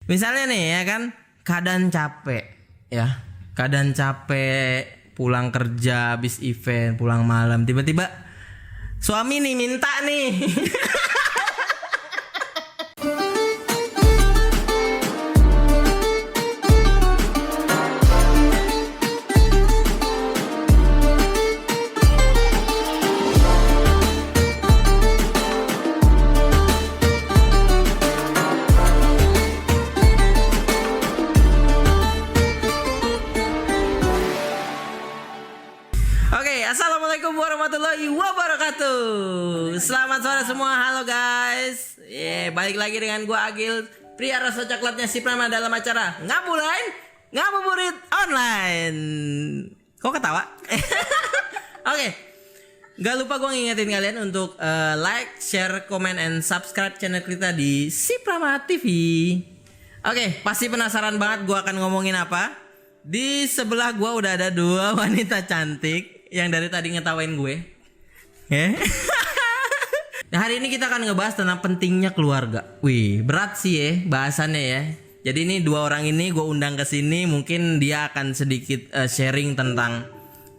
Misalnya nih ya kan, keadaan capek ya. Keadaan capek, pulang kerja, habis event, pulang malam, tiba-tiba suami nih minta nih. Assalamualaikum warahmatullahi wabarakatuh. Selamat sore semua, halo guys. Balik lagi dengan gua Agil, pria rasa coklatnya si Prama dalam acara Ngabuburit Online. Kok ketawa? Oke. Gak lupa gua ngingetin kalian untuk like, share, comment, and subscribe channel kita di Si Prama TV. Oke, pasti penasaran banget gua akan ngomongin apa. Di sebelah gua udah ada dua wanita cantik yang dari tadi ngetawain gue. Nah, hari ini kita akan ngebahas tentang pentingnya keluarga. Wih, berat sih ya bahasannya ya. Jadi ini dua orang ini gue undang ke sini, mungkin dia akan sedikit sharing tentang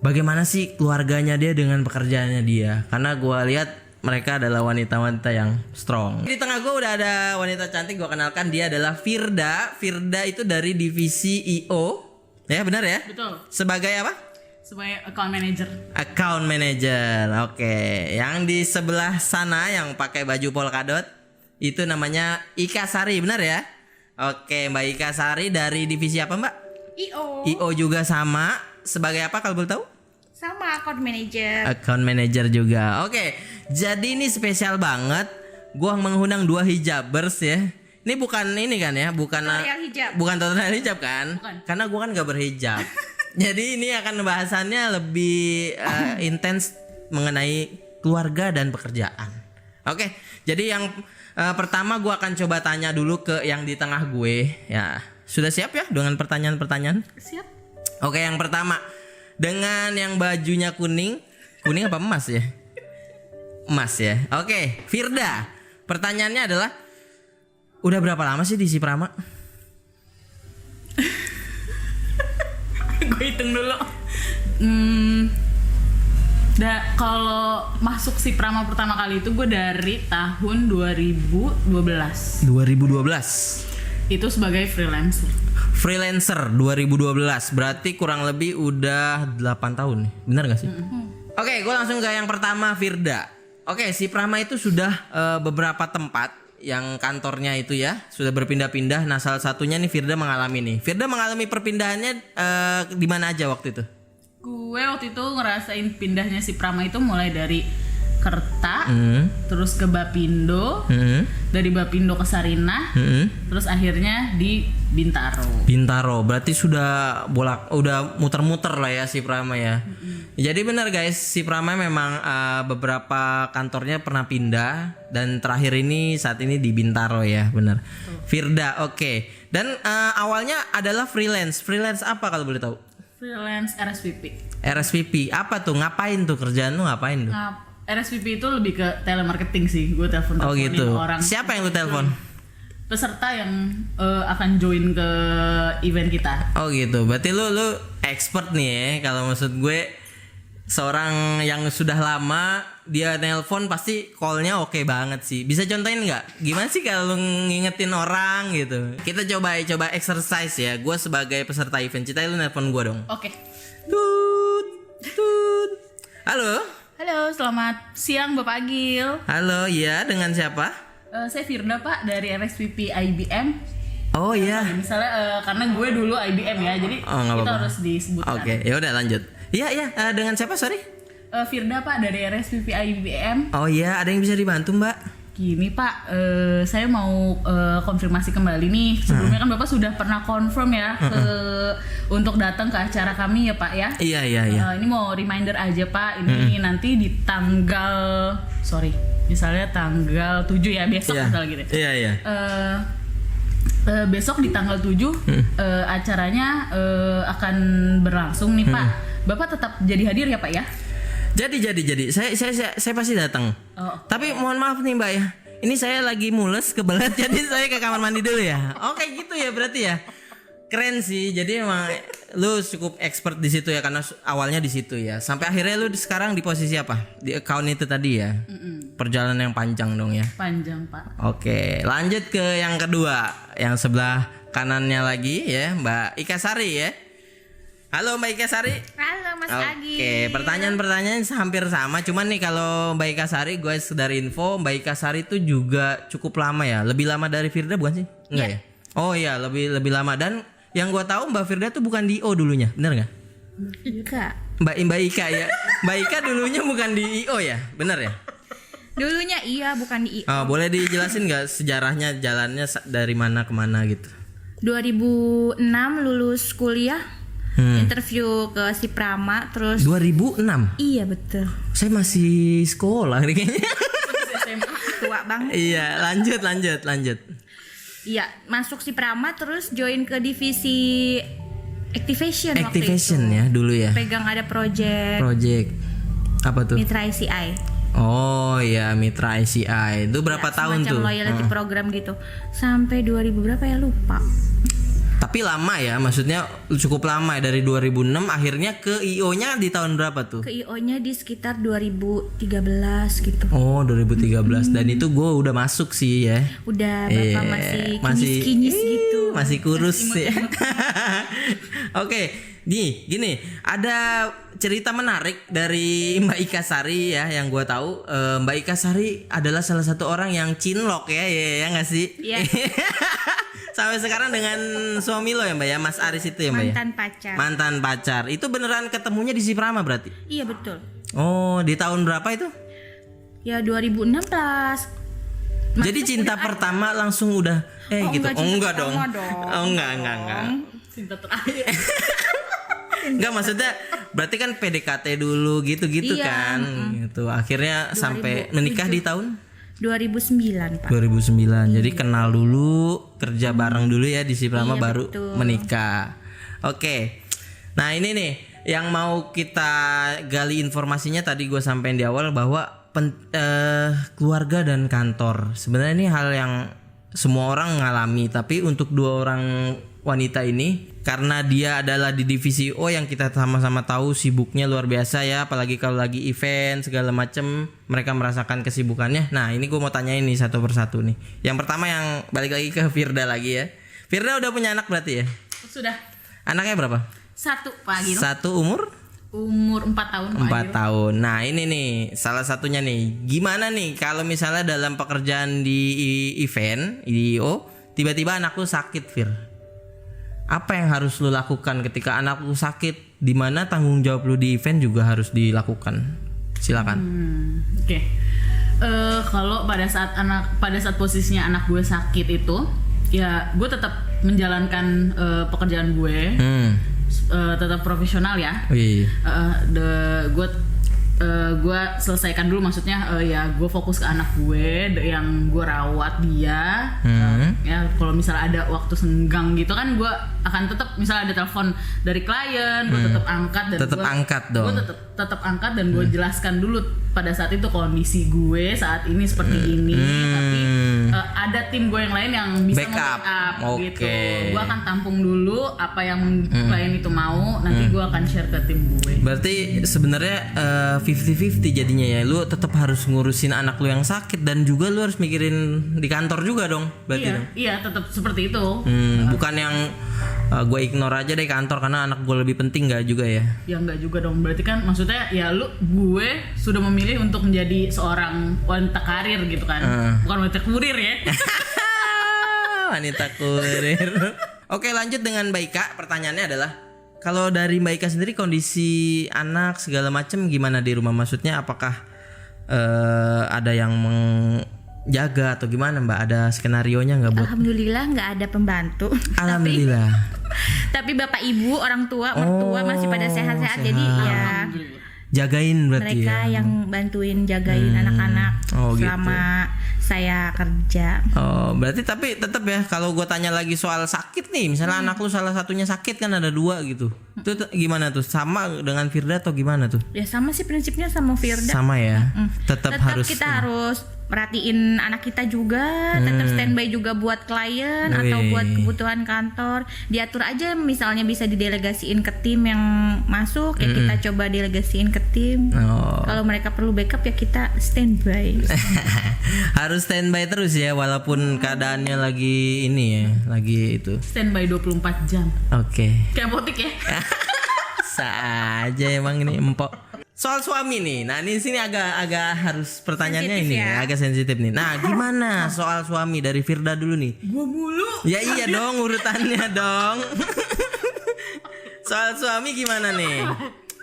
bagaimana sih keluarganya dia dengan pekerjaannya dia. Karena gue lihat mereka adalah wanita-wanita yang strong. Di tengah gue udah ada wanita cantik, gue kenalkan, dia adalah Firda. Firda itu dari divisi IO. Ya, benar ya? Betul. Sebagai apa? Sebagai account manager. Account manager, oke. Yang di sebelah sana yang pakai baju polkadot itu namanya Ika Sari, benar ya? Oke, Mbak Ika Sari dari divisi apa, Mbak? IO. IO juga sama. Sebagai apa kalau boleh tahu? Sama account manager. Account manager juga. Oke, jadi ini spesial banget. Gua mengundang dua hijabers ya. Ini bukan ini kan ya, bukan tutorial hijab. Bukan tutorial hijab kan? Bukan. Karena gua kan gak berhijab. Jadi ini akan bahasannya lebih intens mengenai keluarga dan pekerjaan. Oke, jadi yang pertama gue akan coba tanya dulu ke yang di tengah gue. Ya, sudah siap ya dengan pertanyaan-pertanyaan? Siap. Oke, yang pertama dengan yang bajunya kuning apa emas ya? Emas ya. Oke, Firda. Pertanyaannya adalah, udah berapa lama sih di Si Prama? Gue hitung dulu. Kalau masuk Si Prama pertama kali itu gue dari tahun 2012. 2012. Itu sebagai freelancer. Freelancer 2012. Berarti kurang lebih udah 8 tahun nih. Benar gak sih? Oke, gue langsung ke yang pertama, Firda. Oke, Si Prama itu sudah beberapa tempat yang kantornya itu ya sudah berpindah-pindah. Nah, salah satunya nih Firda mengalami nih. Firda mengalami perpindahannya di mana aja waktu itu? Gue waktu itu ngerasain pindahnya Si Prama itu mulai dari Kerta, terus ke Bapindo, dari Bapindo ke Sarinah, terus akhirnya di Bintaro. Bintaro, berarti udah muter-muter lah ya Si Prama ya. Jadi benar guys, Si Prama memang beberapa kantornya pernah pindah dan terakhir ini saat ini di Bintaro ya, benar. Firda, oke. Dan awalnya adalah freelance. Freelance apa kalau boleh tahu? Freelance RSVP. RSVP apa tuh? Ngapain tuh kerjaan lu ngapain tuh? Nah, RSVP itu lebih ke telemarketing sih. Gue telepon-teleponin gitu. orang. Siapa yang lu telepon? Peserta yang akan join ke event kita. Oh gitu. Berarti lu expert nih ya. Kalau maksud gue, seorang yang sudah lama dia nelpon pasti callnya oke banget sih. Bisa contohin nggak? Gimana sih kalau lu ngingetin orang gitu? Kita coba exercise ya. Gue sebagai peserta event, ceritain lu nelpon gue dong. Oke. Tut. Halo. Halo, selamat siang Bapak Agil. Halo, iya, dengan siapa? Saya Firda Pak dari RSVP IBM. Oh iya. Misalnya karena gue dulu IBM ya, jadi kita apa-apa. harus disebutkan. Oke, ya udah lanjut. Iya, dengan siapa, sorry? Firda Pak dari RSVP IBM. Oh iya, ada yang bisa dibantu Mbak? Gini Pak, saya mau konfirmasi kembali nih. Sebelumnya kan Bapak sudah pernah confirm ya untuk datang ke acara kami ya Pak ya. Iya. Ini mau reminder aja Pak. Ini nanti di tanggal, misalnya tanggal 7 ya, besok misalnya gitu. Iya. Besok di tanggal 7 acaranya akan berlangsung nih Pak. Bapak tetap jadi hadir ya Pak ya? Jadi saya pasti datang. Oh. Tapi mohon maaf nih Mbak ya. ini saya lagi mules kebelet jadi saya ke kamar mandi dulu ya. Oke gitu ya berarti ya. Keren sih. Jadi emang lu cukup expert di situ ya karena awalnya di situ ya. Sampai akhirnya lu sekarang di posisi apa? Di account itu tadi ya. Perjalanan yang panjang dong ya. Panjang, Pak. Oke, lanjut ke yang kedua, yang sebelah kanannya lagi ya, Mbak Ika Sari ya. Halo Mbak Ika Sari. Halo Mas Agi. Oke, pertanyaan-pertanyaan hampir sama, cuman nih kalau Mbak Ika Sari, gue sekedar info, Mbak Ika Sari itu juga cukup lama ya, lebih lama dari Firda bukan sih? Enggak ya? Oh iya, lebih lama dan yang gue tahu Mbak Firda tuh bukan di IO dulunya, bener nggak? Ika. Mbak Ika ya, Mbak Ika dulunya bukan di IO ya, bener ya? Dulunya iya, bukan di IO. Oh, boleh dijelasin nggak sejarahnya jalannya dari mana ke mana gitu? 2006 lulus kuliah, interview ke si Prama, terus 2006. iya betul. Saya masih sekolah nih kayaknya. Tua banget. Iya, lanjut. Iya, masuk si Prama terus join ke divisi Activation waktu Activation itu. ya dulu ya. Pegang ada project Apa tuh? Mitra ICI. Oh iya, Mitra ICI. Itu berapa tahun semacam tuh? loyalty program gitu. Sampai 2000 berapa ya lupa. Tapi lama ya, maksudnya cukup lama ya dari 2006 akhirnya ke IO-nya di tahun berapa tuh? Ke IO-nya di sekitar 2013 gitu. Oh, 2013 dan itu gue udah masuk sih ya. Udah Iya, Bapak masih kinyis gitu. Masih kurus sih. Oke, gini, ada cerita menarik dari Mbak Ika Sari ya yang gue tahu. Mbak Ika Sari adalah salah satu orang yang cinlok ya nggak sih? Iya. Sampai sekarang dengan suami lo ya Mbak ya, Mas Aris itu ya Mbak ya? Mantan pacar. Itu beneran ketemunya di Siprama berarti? Iya betul. Oh, di tahun berapa itu? Ya 2016. Jadi cinta pertama langsung udah gitu. Enggak dong. Oh, enggak. Cinta terakhir. Enggak, maksudnya berarti kan PDKT dulu gitu-gitu Iya, kan. Gitu. Akhirnya sampai menikah di tahun 2009 Pak. 2009. Jadi kenal dulu, kerja bareng dulu ya di Siprama Iya, baru betul. menikah. Oke. Nah, ini nih yang mau kita gali informasinya tadi gue sampein di awal bahwa keluarga dan kantor. Sebenarnya ini hal yang semua orang ngalami, tapi untuk dua orang wanita ini karena dia adalah di divisi O yang kita sama-sama tahu sibuknya luar biasa ya, apalagi kalau lagi event segala macem mereka merasakan kesibukannya. Nah ini gue mau tanyain nih satu persatu nih. Yang pertama yang balik lagi ke Firda lagi ya. Firda udah punya anak berarti ya? Sudah. Anaknya berapa? 1 Pak Agil. Satu umur 4 tahun Pak 4 Agil. tahun. Nah ini nih salah satunya nih. Gimana nih kalau misalnya dalam pekerjaan di event IO tiba-tiba anak lu sakit Fir? Apa yang harus lu lakukan ketika anak lu sakit? Dimana tanggung jawab lu di event juga harus dilakukan. Silakan. Oke. Kalau pada saat posisinya anak gue sakit itu, ya gue tetap menjalankan pekerjaan gue, tetap profesional ya. Wih. Gue selesaikan dulu, maksudnya ya gue fokus ke anak gue yang gue rawat dia. Ya kalau misalnya ada waktu senggang gitu kan, gue akan tetap misalnya ada telepon dari klien, gue tetap angkat dan gue tetap angkat dan gue jelaskan dulu pada saat itu kondisi gue saat ini seperti ini, tapi ada tim gue yang lain yang bisa backup gitu. Gue akan tampung dulu apa yang klien itu mau, nanti gue akan share ke tim gue. Berarti sebenarnya 50-50 jadinya ya. Lu tetap harus ngurusin anak lu yang sakit dan juga lu harus mikirin di kantor juga dong. Berarti iya, tetap seperti itu. Bukan yang gue ignore aja deh kantor karena anak gue lebih penting, nggak juga ya? Ya nggak juga dong. Berarti kan maksudnya ya gue sudah memilih untuk menjadi seorang wanita karir gitu kan. Bukan wanita kurir ya. Wanita kurir. Oke, lanjut dengan Mbak Ika. Pertanyaannya adalah kalau dari Mbak Ika sendiri kondisi anak segala macam gimana di rumah? Maksudnya apakah ada yang menjaga atau gimana Mbak? Ada skenarionya nggak buat? Alhamdulillah nggak ada pembantu. Alhamdulillah. Tapi bapak ibu, orang tua, mertua masih pada sehat-sehat. Jadi ya jagain berarti mereka ya. yang bantuin jagain anak-anak selama saya kerja. Oh, berarti tapi tetap ya kalau gue tanya lagi soal sakit nih, misalnya anak lu salah satunya sakit kan ada 2 gitu. Itu gimana tuh? Sama dengan Firda atau gimana tuh? Ya sama sih prinsipnya sama Firda. Sama ya. Tetap harus kita harus merhatiin anak kita juga, tetap standby juga buat klien atau buat kebutuhan kantor. Diatur aja, misalnya bisa didelegasiin ke tim yang masuk, ya kita coba delegasiin ke tim. Kalau mereka perlu backup ya kita standby. Harus standby terus ya, walaupun keadaannya lagi ini ya, lagi itu. Standby 24 jam. Oke. Kayak apotik ya. Saja emang ini empok. Soal suami nih, nah ini sini agak harus pertanyaannya Sensitif ini ya. agak sensitif nih. Nah gimana soal suami dari Firda dulu nih? Gua mulu. Ya iya dong urutannya dong. Soal suami gimana nih?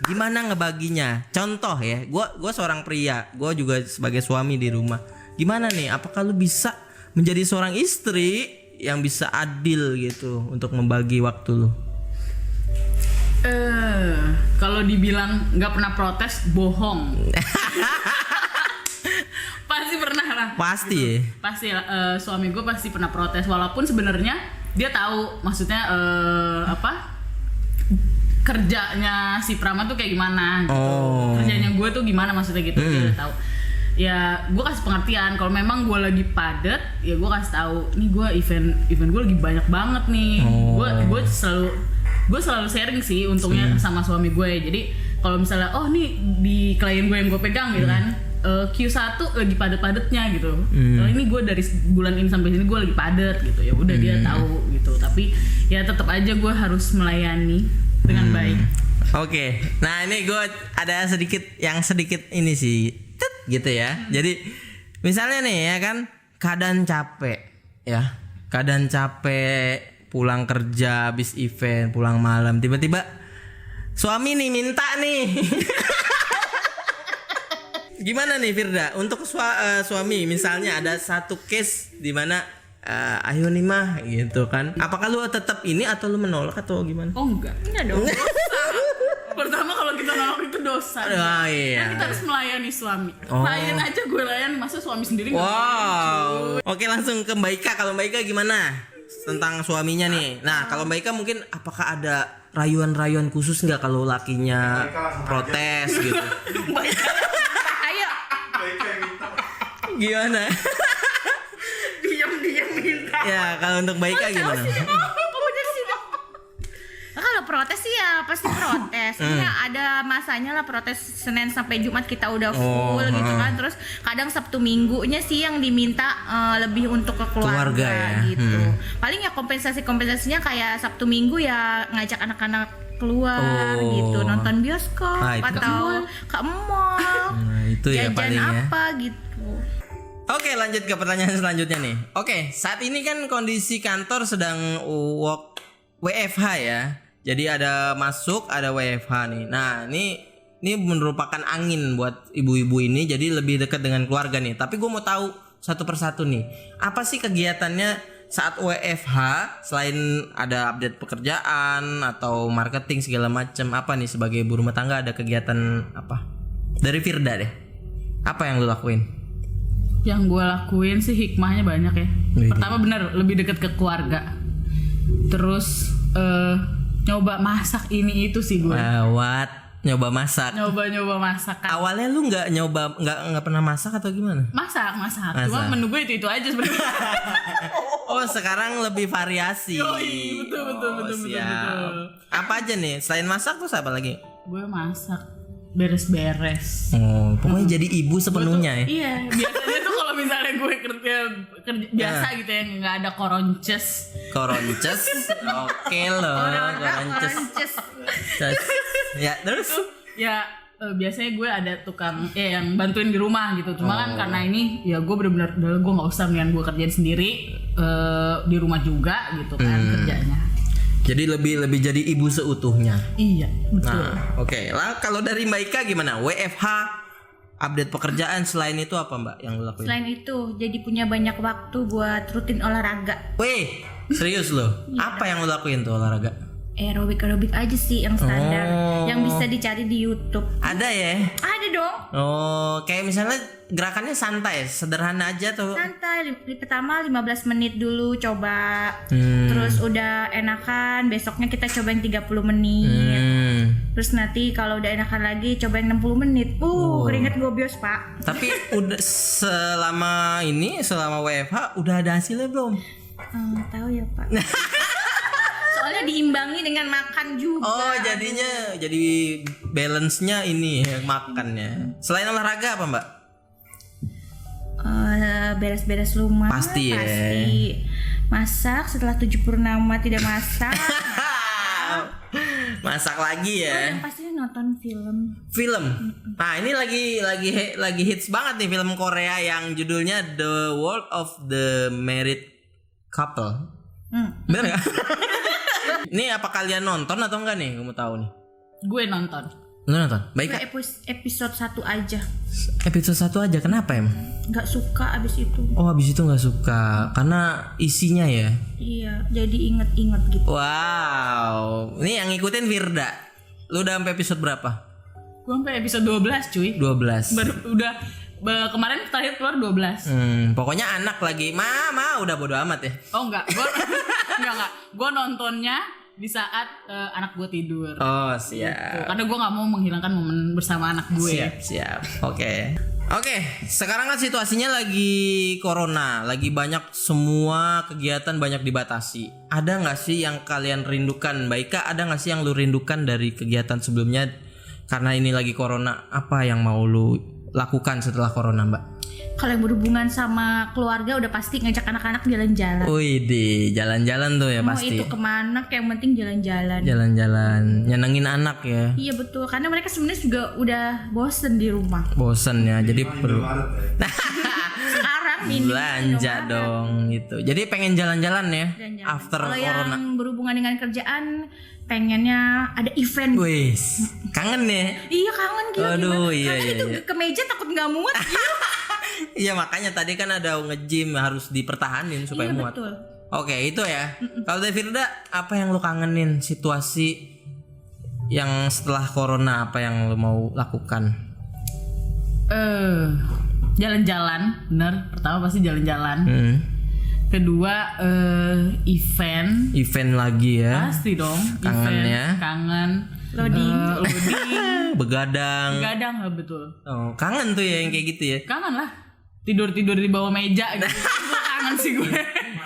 Gimana ngebaginya? Contoh ya, gua seorang pria, gua juga sebagai suami di rumah. Gimana nih? Apakah lu bisa menjadi seorang istri yang bisa adil gitu untuk membagi waktu lu? Kalau dibilang nggak pernah protes, bohong. Pasti pernah lah. Pasti ya. Pasti suami gue pasti pernah protes, walaupun sebenarnya dia tahu maksudnya kerjanya si Prama tuh kayak gimana gitu. Kerjanya gue tuh gimana maksudnya gitu. Dia tahu. Ya gue kasih pengertian kalau memang gue lagi padet, ya gue kasih tahu nih gue event gue lagi banyak banget nih. Gue selalu sharing sih untungnya sama suami gue. Jadi kalau misalnya nih di klien gue yang gue pegang gitu kan, Q1 lagi padet-padetnya gitu. Ini gue dari bulan ini sampai sini gue lagi padet gitu. Ya udah dia tahu gitu. Tapi ya tetap aja gue harus melayani dengan baik. Oke. Nah, ini gue ada sedikit ini sih gitu ya. Jadi misalnya nih ya kan keadaan capek ya. Keadaan capek pulang kerja habis event, pulang malam, tiba-tiba suami nih minta nih. Gimana nih Firda untuk suami misalnya ada satu case di mana ayo nih mah gitu kan. Apakah lu tetap ini atau lu menolak atau gimana? Oh enggak dong. Pertama kalau kita nolak itu dosa. Iya. Kan kita harus melayani suami. Klien aja gue layani, masa suami sendiri nggak? Wow. Oke, langsung ke Mbak Ika. Kalau Mbak Ika gimana tentang suaminya nih? Nah, kalau Mbak Ika mungkin apakah ada rayuan-rayuan khusus nggak kalau lakinya protes gitu? Mbak Ika, Ayo, Gimana? diam minta. Ya, kalau untuk Mbak Ika gimana? Nah, kalau protes sih ya pasti protes. Ini ada masanya lah, protes Senin sampai Jumat kita udah full gitu kan. Terus kadang Sabtu Minggunya sih yang diminta lebih untuk ke keluarga ya. gitu. Paling ya kompensasinya kayak Sabtu Minggu ya ngajak anak-anak keluar gitu, nonton bioskop atau ke mall. Nah, itu ya jajan paling ya. apa gitu. Oke, lanjut ke pertanyaan selanjutnya nih. Oke, saat ini kan kondisi kantor sedang WFH ya. Jadi ada masuk, ada WFH nih. Nah, ini merupakan angin buat ibu-ibu ini. Jadi lebih dekat dengan keluarga nih. Tapi gue mau tahu satu persatu nih. Apa sih kegiatannya saat WFH selain ada update pekerjaan atau marketing segala macam? Apa nih sebagai ibu rumah tangga ada kegiatan apa? Dari Firda deh. Apa yang lu lakuin? Yang gue lakuin sih hikmahnya banyak ya. Pertama bener lebih dekat ke keluarga. Terus nyoba masak ini itu sih gue. Nyoba masak. Nyoba masak. Awalnya lu nggak pernah masak atau gimana? Masak. Cuma menu gue itu aja sebenarnya. Oh, sekarang lebih variasi. Yoi, betul. Apa aja nih? Selain masak terus apa lagi? Gue masak, beres-beres. Oh, pokoknya jadi ibu sepenuhnya ya. Iya, biasanya tuh kalau misalnya gue kerja biasa gitu ya, nggak ada koronces. Oke loh, koronces. Ya, terus? Ya biasanya gue ada tukang yang bantuin di rumah gitu. Cuma kan karena ini ya gue benar-benar gue nggak usah mendingan gue kerjain sendiri di rumah juga gitu kan kerjanya. Jadi lebih jadi ibu seutuhnya. Iya, betul. Nah, oke. Lah kalau dari Mbak Ika gimana? WFH, update pekerjaan, selain itu apa Mbak yang lu lakuin? Selain itu, jadi punya banyak waktu buat rutin olahraga. Wih, serius loh? Apa yang lu lakuin tuh olahraga? aerobik aja sih yang standar, Oh. yang bisa dicari di YouTube. Ada ya? Ada dong. Oh, kayak misalnya gerakannya santai, sederhana aja tuh. Santai, pertama 15 menit dulu coba. Hmm. Terus udah enakan, besoknya kita coba yang 30 menit. Terus nanti kalau udah enakan lagi coba yang 60 menit. Keringet gobios, Pak. Tapi udah selama WFH udah ada hasilnya belum? Tahu ya, Pak. Soalnya diimbangi dengan makan juga. Oh, jadinya jadi balance-nya ini ya, makannya. Selain olahraga apa, Mbak? Beres-beres rumah. Pasti ya. Masak setelah 7 purnama tidak masak. Masak lagi ya. Yang pasti nonton film. Film. Nah, ini lagi hits banget nih film Korea yang judulnya The World of the Married Couple. Bener gak? Ini apa kalian nonton atau enggak nih? Gue mau tahu nih. Gue nonton. Lu nonton? Baik. Gue episode 1 aja. Episode 1 aja. Kenapa emang? Gak suka abis itu. Oh, habis itu nggak suka karena isinya ya. Iya, jadi inget-inget gitu. Wow. Ini yang ngikutin Firda. Lu udah sampai episode berapa? Gue sampai episode 12 cuy. 12. Kemarin terakhir keluar 12. Pokoknya anak lagi mama udah bodo amat ya. Oh enggak, enggak. Gue nontonnya di saat anak gue tidur. Oh, Gitu. siap. Karena gue nggak mau menghilangkan momen bersama anak gue. Siap. Oke, sekarang kan situasinya lagi corona, lagi banyak semua kegiatan banyak dibatasi. Ada nggak sih yang kalian rindukan, Mbak Ika? Ada nggak sih yang lu rindukan dari kegiatan sebelumnya? Karena ini lagi corona, apa yang mau lu lakukan setelah corona, Mbak? Kalau yang berhubungan sama keluarga udah pasti ngajak anak-anak jalan-jalan. Wih, di jalan-jalan tuh ya Mau pasti. itu kemana, yang penting jalan-jalan. Jalan-jalan, nyenengin anak ya. Iya betul, karena mereka sebenarnya juga udah bosen di rumah. Bosen ya, jadi perlu Sekarang ini belanja dong gitu. Jadi pengen jalan-jalan ya Jalan-jalan. after Kalau corona. yang berhubungan dengan kerjaan, pengennya ada event. Wih, kangen ya. Iya kangen gila. Aduh, gimana? iya, Karena iya, itu iya. ke meja takut nggak muat. Iya makanya tadi kan ada nge-gym harus dipertahanin supaya Iya, muat. betul. Oke, itu ya. Kalau dari Firda, apa yang lu kangenin situasi yang setelah corona, apa yang lu mau lakukan? Jalan-jalan, bener. Pertama pasti jalan-jalan. Kedua event Lagi ya. pasti dong. Kangen Event, ya. Kangen. Loading. Begadang. Gadang lah betul. Oh, kangen tuh ya yang kayak gitu ya. Kangen lah. Tidur di bawah meja gitu. Gue kangen sih gue.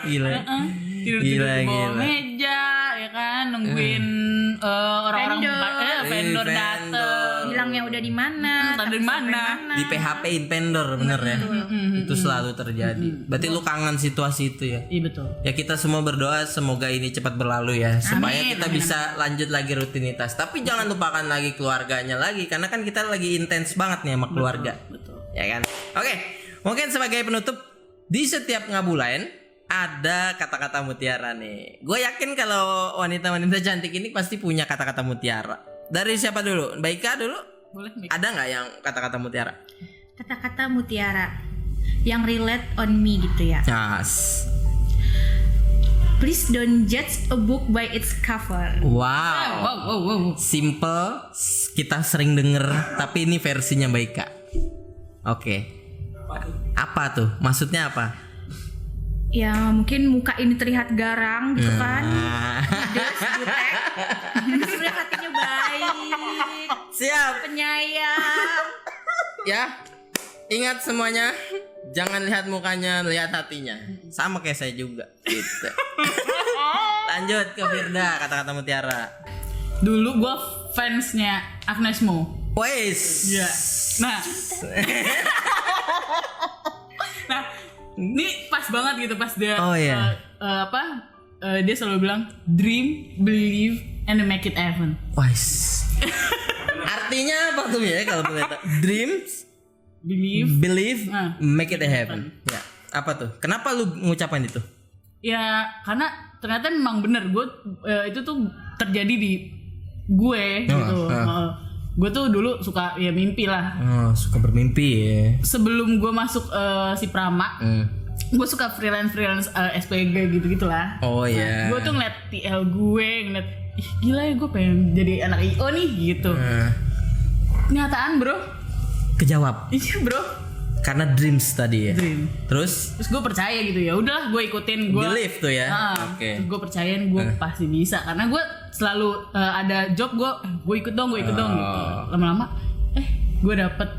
Gila. Tidur Gila, di bawah gila. meja ya kan, nungguin orang-orang vendor dateng. Bilangnya udah di mana? Tadi di mana? Di PHP-in vendor bener ya. Itu selalu terjadi. Berarti lu kangen situasi itu ya. Iya betul. Ya kita semua berdoa semoga ini cepat berlalu ya supaya kita amin, bisa lanjut lagi rutinitas. Tapi jangan lupakan lagi keluarganya lagi karena kan kita lagi intens banget nih sama keluarga. Betul. Ya kan? Oke, mungkin sebagai penutup di setiap ngabulain ada kata-kata mutiara nih. Gue yakin kalau wanita-wanita cantik ini pasti punya kata-kata mutiara. Dari siapa dulu? Mbak Ika dulu? Boleh Mik? Ada nggak yang kata-kata mutiara? Kata-kata mutiara yang relate on me gitu ya. Yes. Please don't judge a book by its cover. Wow. Wow. Simple, kita sering denger, tapi ini versinya Mbak Ika. Oke. Apa tuh? Maksudnya apa? Ya mungkin muka ini terlihat garang gitu kan. Pedes, jutek. Sebenarnya hatinya baik, Siap. penyayang. Ya. Ingat semuanya, jangan lihat mukanya, lihat hatinya. Sama kayak saya juga. Gitu. Lanjut ke Firda, kata-kata mutiara. Dulu gue fansnya Agnes Mo. Wes. Iya. Nah, ini pas banget gitu pas dia Oh, iya. dia selalu bilang dream, believe, and make it happen. Wes. Artinya apa tuh ya kalau boleh tahu? Dreams, believe, make it happen. Ya. Apa tuh? Kenapa lu ngucapin itu? Ya karena ternyata memang bener gue itu tuh terjadi di gue gitu. Gue tuh dulu suka ya mimpi lah. Oh, suka bermimpi ya. Sebelum gue masuk si Prama, gue suka freelance SPG gitu gitulah. Oh ya. Gue tuh ngeliat TL gue, ngeliat ih gila ya gue pengen jadi anak IO nih gitu. Kenyataan bro. Kejawab. Iya bro. Karena dreams tadi ya. Dream. Terus Terus gue percaya gitu ya udahlah gue ikutin gue. believe tuh ya. Oke. Terus gue percayain gue pasti bisa karena gue selalu ada job gue ikut dong gitu. Lama-lama gue dapet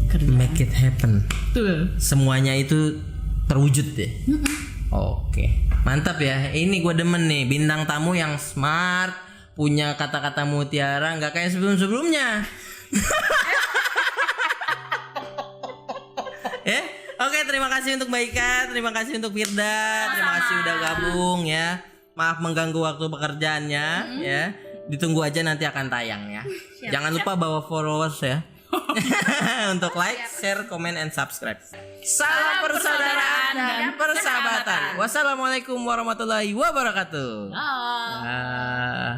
kerja. Make it happen. Tuh. Semuanya itu terwujud deh. Oke. Mantap ya. Ini gue demen nih bintang tamu yang smart, punya kata-kata mutiara, nggak kayak sebelum-sebelumnya. Oke, terima kasih untuk Mbak Ika, terima kasih untuk Firda, terima kasih udah gabung ya. Maaf mengganggu waktu pekerjaannya ya. Ditunggu aja nanti akan tayang ya. Jangan lupa bawa followers ya. Untuk like, share, comment, and subscribe. Salam persaudaraan dan persahabatan. Wassalamualaikum warahmatullahi wabarakatuh. Ah. Ah.